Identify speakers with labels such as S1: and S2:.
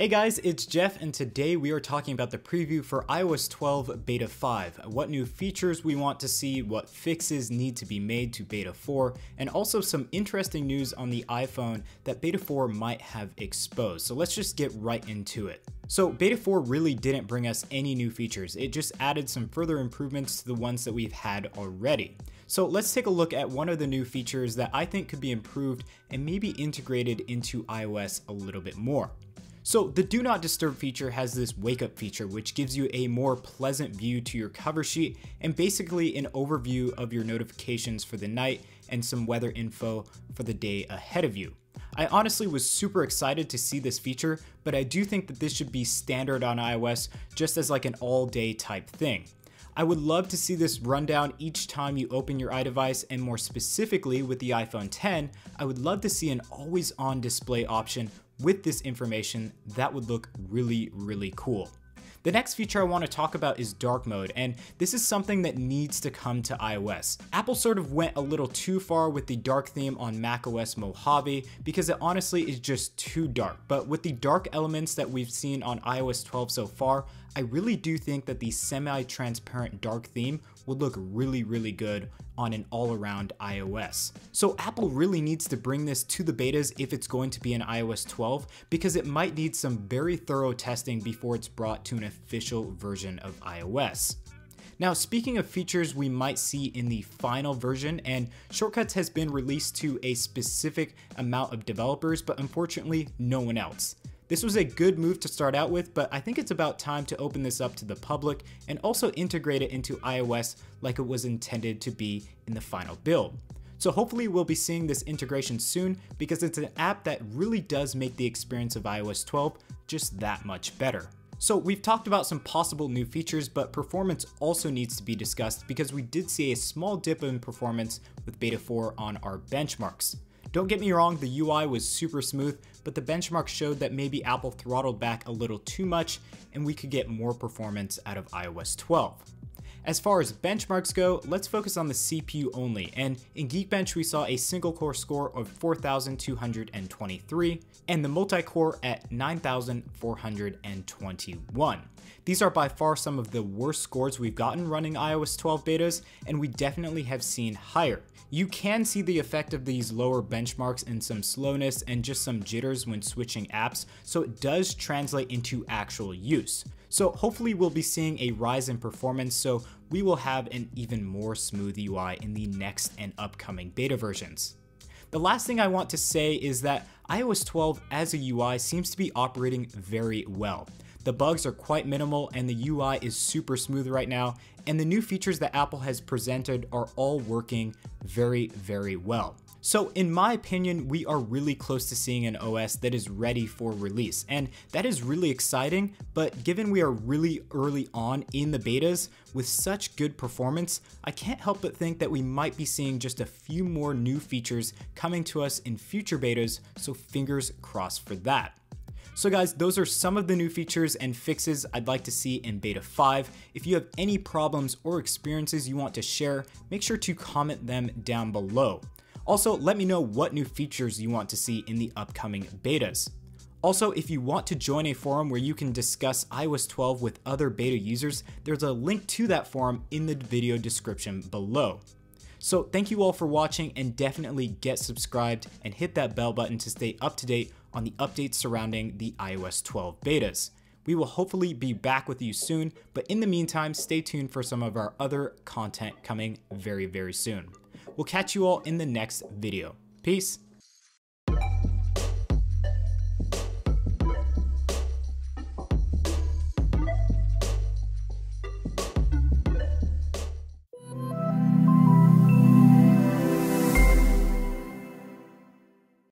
S1: Hey guys, it's Jeff, and today we are talking about the preview for iOS 12 Beta 5, what new features we want to see, what fixes need to be made to Beta 4, and also some interesting news on the iPhone that Beta 4 might have exposed. So let's just get right into it. So Beta 4 really didn't bring us any new features, it just added some further improvements to the ones that we've had already. So let's take a look at one of the new features that I think could be improved and maybe integrated into iOS a little bit more. So the Do Not Disturb feature has this wake up feature which gives you a more pleasant view to your cover sheet and basically an overview of your notifications for the night and some weather info for the day ahead of you. I honestly was super excited to see this feature, but I do think that this should be standard on iOS just as like an all day type thing. I would love to see this rundown each time you open your iDevice, and more specifically with the iPhone 10, I would love to see an always on display option with this information. That would look really cool. The next feature I want to talk about is dark mode, and this is something that needs to come to iOS. Apple sort of went a little too far with the dark theme on macOS Mojave because it honestly is just too dark, but with the dark elements that we've seen on iOS 12 so far, I really do think that the semi-transparent dark theme would look really good on an all-around iOS. So Apple really needs to bring this to the betas if it's going to be in iOS 12, because it might need some very thorough testing before it's brought to an official version of iOS. Now, speaking of features we might see in the final version, and Shortcuts has been released to a specific amount of developers, but unfortunately no one else. This was a good move to start out with, but I think it's about time to open this up to the public and also integrate it into iOS like it was intended to be in the final build. So hopefully we'll be seeing this integration soon, because it's an app that really does make the experience of iOS 12 just that much better. So we've talked about some possible new features, but performance also needs to be discussed because we did see a small dip in performance with Beta 4 on our benchmarks. Don't get me wrong, the UI was super smooth, but the benchmark showed that maybe Apple throttled back a little too much and we could get more performance out of iOS 12. As far as benchmarks go, let's focus on the CPU only, and in Geekbench we saw a single core score of 4,223 and the multi-core at 9,421. These are by far some of the worst scores we've gotten running iOS 12 betas, and we definitely have seen higher. You can see the effect of these lower benchmarks in some slowness and just some jitters when switching apps, so it does translate into actual use. So hopefully we'll be seeing a rise in performance, so we will have an even more smooth UI in the next and upcoming beta versions. The last thing I want to say is that iOS 12 as a UI seems to be operating very well. The bugs are quite minimal and the UI is super smooth right now, and the new features that Apple has presented are all working very well. So in my opinion, we are really close to seeing an OS that is ready for release, and that is really exciting, but given we are really early on in the betas with such good performance, I can't help but think that we might be seeing just a few more new features coming to us in future betas, so fingers crossed for that. So guys, those are some of the new features and fixes I'd like to see in Beta 5. If you have any problems or experiences you want to share, make sure to comment them down below. Also, let me know what new features you want to see in the upcoming betas. Also, if you want to join a forum where you can discuss iOS 12 with other beta users, there's a link to that forum in the video description below. So thank you all for watching, and definitely get subscribed and hit that bell button to stay up to date on the updates surrounding the iOS 12 betas. We will hopefully be back with you soon, but in the meantime, stay tuned for some of our other content coming very soon. We'll catch you all in the next video. Peace.